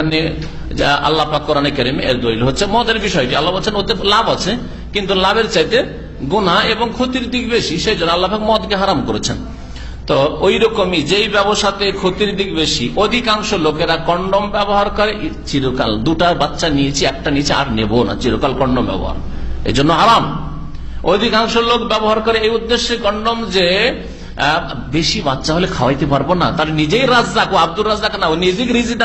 তেমনি আল্লাহ পাক কোরআনে কারিমে এর দলিল হচ্ছে মদের বিষয়টি। আল্লাহ বলছেন ওতে লাভ আছে, কিন্তু লাভের চাইতে গুনাহ এবং ক্ষতির দিক বেশি, সেই জন্য আল্লাহ পাক মদকে হারাম করেছেন। তো ওই রকমই যেই ব্যবসাতে ক্ষতির দিক বেশি, অধিকাংশ লোকেরা কন্ডম ব্যবহার করে চিরকাল। দুটা বাচ্চা নিয়েছি, একটা নিচে আর নেবো না, চিরকাল কন্ডম ব্যবহার, এই জন্য হারাম। অধিকাংশ লোক ব্যবহার করে এই উদ্দেশ্যে কন্ডম যে বেশি বাচ্চা হলে খাওয়াইতে পারবো না, তার নিজেই রাজ্জাক, ও আব্দুর রাজ্জাক না, ও নিজেই রিজিক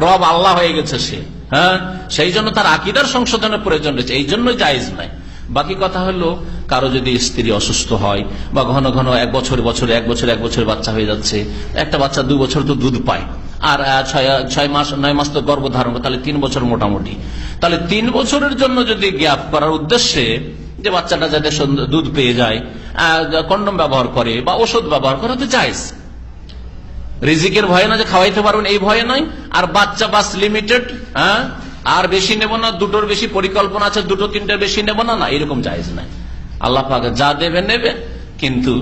রব আল্লাহ হয়ে গেছে সে। হ্যাঁ, সেই জন্য তার আকীদার সংশোধনের প্রয়োজন রয়েছে, এই জন্য জায়েজ নাই। বাকি কথা হলো, কারো যদি স্ত্রী অসুস্থ হয় বা ঘন ঘন এক বছর বাচ্চা হয়ে যাচ্ছে, একটা বাচ্চা 2 বছর তো দুধ পায়, আর 9 মাস তো গর্ভধারণ, তাহলে 3 বছর মোটামুটি। তাহলে 3 বছরের জন্য যদি গ্যাপ করার উদ্দেশ্যে যে বাচ্চাটা যাতে দুধ পেয়ে যায় কন্ডম ব্যবহার করে বা ওষুধ ব্যবহার করে, তো জায়েজ। রিজিকের ভয়ে না যে খাওয়াইতে পারবেন এই ভয়ে নয়, আর বাচ্চা বাস লিমিটেড, হ্যাঁ, আর বেশি নেব না, দুটোর বেশি পরিকল্পনা আছে, 2-3টার বেশি নেব না, না, এরকম জায়েজ নাই। আল্লাহ পাক যা দেবে নেবে, কিন্তু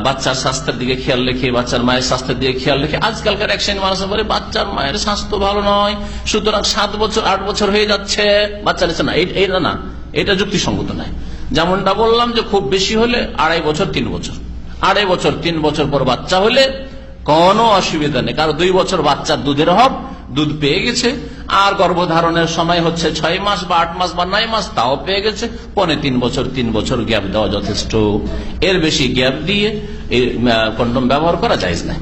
বাচ্চার স্বাস্থ্যের দিকে খেয়াল রেখে, বাচ্চার মায়ের স্বাস্থ্যের দিকে খেয়াল রেখে। আজকালকার এক শ্রেণীর মানুষ বলে বাচ্চার মায়ের স্বাস্থ্য ভালো নয়, সুতরাং 7 বছর 8 বছর হয়ে যাচ্ছে বাচ্চা নিচ্ছে না, এটা না, এটা যুক্তিসঙ্গত নয়। যেমনটা বললাম যে খুব বেশি হলে 2.5 বছর 3 বছর, 2.5 বছর 3 বছর পর বাচ্চা হলে কোনো অসুবিধা নেই, কারণ 2 বছর বাচ্চার দুধের অভাব, দুধ পেয়ে গেছে, আর গর্ভধারণের সময় হচ্ছে 6 মাস বা 8 মাস বা 9 মাস, তাও পেয়ে গেছে, 3 বছর গ্যাপ দেওয়া যথেষ্ট। এর বেশি গ্যাপ দিয়ে কন্ডম ব্যবহার করা জায়েজ নাই।